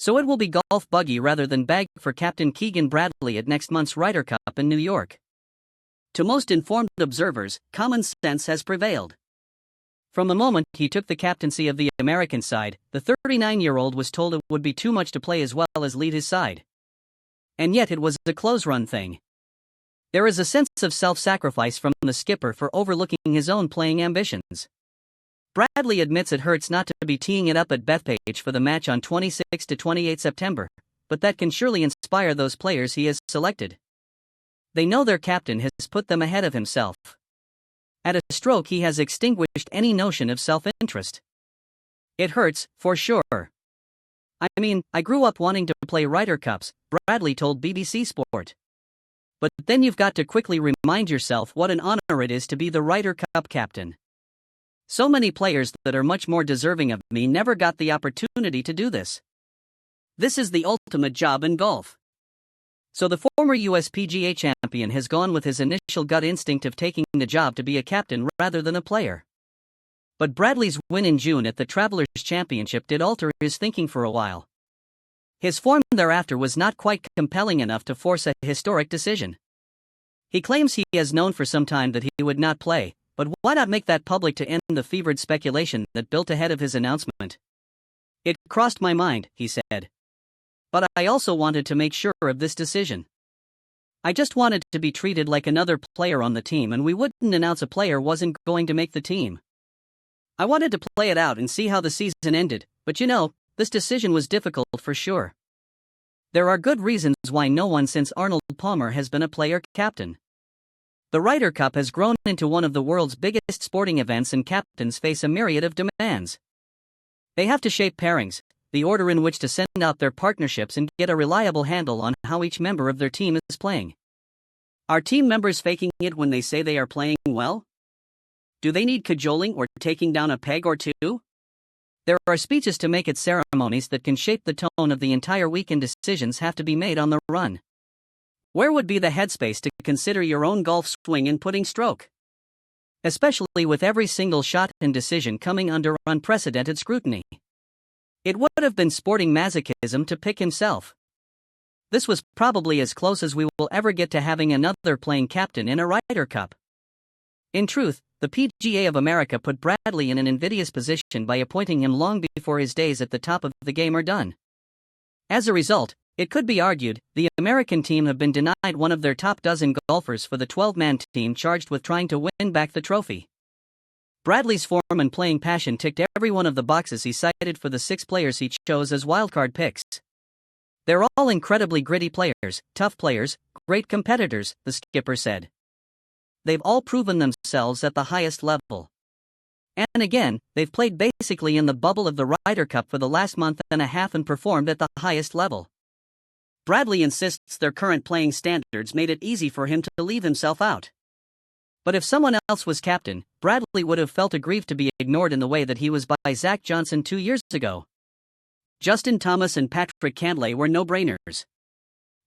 So it will be golf buggy rather than bag for Captain Keegan Bradley at next month's Ryder Cup in New York. To most informed observers, common sense has prevailed. From the moment he took the captaincy of the American side, the 39-year-old was told it would be too much to play as well as lead his side. And yet it was a close-run thing. There is a sense of self-sacrifice from the skipper for overlooking his own playing ambitions. Bradley admits it hurts not to be teeing it up at Bethpage for the match on 26 to 28 September, but that can surely inspire those players he has selected. They know their captain has put them ahead of himself. At a stroke he has extinguished any notion of self-interest. It hurts, for sure. I mean, I grew up wanting to play Ryder Cups, Bradley told BBC Sport. But then you've got to quickly remind yourself what an honor it is to be the Ryder Cup captain. So many players that are much more deserving of me never got the opportunity to do this. This is the ultimate job in golf. So the former US PGA champion has gone with his initial gut instinct of taking the job to be a captain rather than a player. But Bradley's win in June at the Travelers' Championship did alter his thinking for a while. His form thereafter was not quite compelling enough to force a historic decision. He claims he has known for some time that he would not play, but why not make that public to end the fevered speculation that built ahead of his announcement? It crossed my mind, he said. But I also wanted to make sure of this decision. I just wanted to be treated like another player on the team, and we wouldn't announce a player wasn't going to make the team. I wanted to play it out and see how the season ended, but this decision was difficult for sure. There are good reasons why no one since Arnold Palmer has been a player captain. The Ryder Cup has grown into one of the world's biggest sporting events, and captains face a myriad of demands. They have to shape pairings, the order in which to send out their partnerships, and get a reliable handle on how each member of their team is playing. Are team members faking it when they say they are playing well? Do they need cajoling or taking down a peg or two? There are speeches to make it, ceremonies that can shape the tone of the entire week, and decisions have to be made on the run. Where would be the headspace to consider your own golf swing and putting stroke? Especially with every single shot and decision coming under unprecedented scrutiny. It would have been sporting masochism to pick himself. This was probably as close as we will ever get to having another playing captain in a Ryder Cup. In truth, the PGA of America put Bradley in an invidious position by appointing him long before his days at the top of the game are done. As a result, it could be argued, the American team have been denied one of their top dozen golfers for the 12-man team charged with trying to win back the trophy. Bradley's form and playing passion ticked every one of the boxes he cited for the 6 players he chose as wildcard picks. They're all incredibly gritty players, tough players, great competitors, the skipper said. They've all proven themselves at the highest level. And again, they've played basically in the bubble of the Ryder Cup for the last month and a half and performed at the highest level. Bradley insists their current playing standards made it easy for him to leave himself out. But if someone else was captain, Bradley would have felt aggrieved to be ignored in the way that he was by Zach Johnson 2 years ago. Justin Thomas and Patrick Cantlay were no-brainers.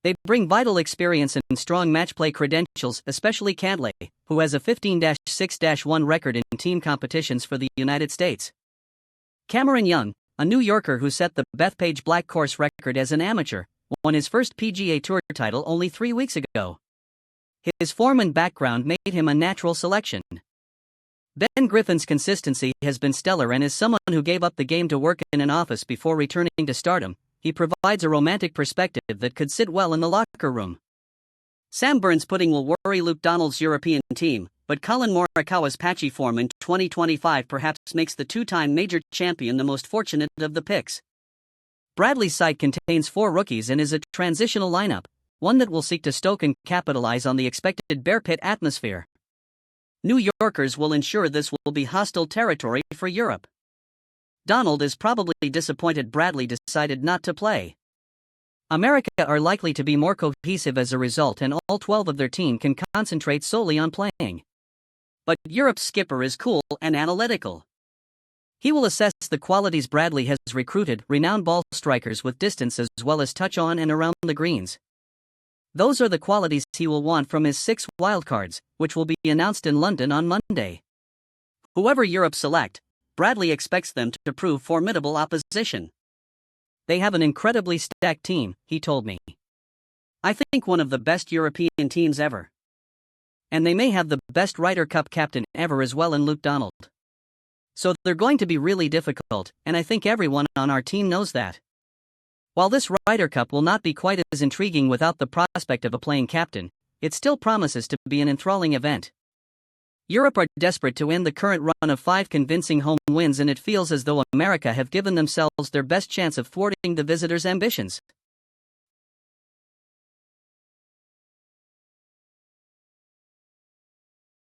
They bring vital experience and strong match play credentials, especially Cantlay, who has a 15-6-1 record in team competitions for the United States. Cameron Young, a New Yorker who set the Bethpage Black Course record as an amateur, won his first PGA Tour title only 3 weeks ago. His form and background made him a natural selection. Ben Griffin's consistency has been stellar, and as someone who gave up the game to work in an office before returning to stardom, he provides a romantic perspective that could sit well in the locker room. Sam Burns' putting will worry Luke Donald's European team, but Colin Morikawa's patchy form in 2025 perhaps makes the 2-time major champion the most fortunate of the picks. Bradley's side contains 4 rookies and is a transitional lineup, one that will seek to stoke and capitalize on the expected bear pit atmosphere. New Yorkers will ensure this will be hostile territory for Europe. Donald is probably disappointed Bradley decided not to play. America are likely to be more cohesive as a result, and all 12 of their team can concentrate solely on playing. But Europe's skipper is cool and analytical. He will assess the qualities Bradley has recruited, renowned ball strikers with distance as well as touch on and around the greens. Those are the qualities he will want from his 6 wildcards, which will be announced in London on Monday. Whoever Europe select, Bradley expects them to prove formidable opposition. They have an incredibly stacked team, he told me. I think one of the best European teams ever. And they may have the best Ryder Cup captain ever as well in Luke Donald. So they're going to be really difficult, and I think everyone on our team knows that. While this Ryder Cup will not be quite as intriguing without the prospect of a playing captain, it still promises to be an enthralling event. Europe are desperate to end the current run of 5 convincing home wins, and it feels as though America have given themselves their best chance of thwarting the visitors' ambitions.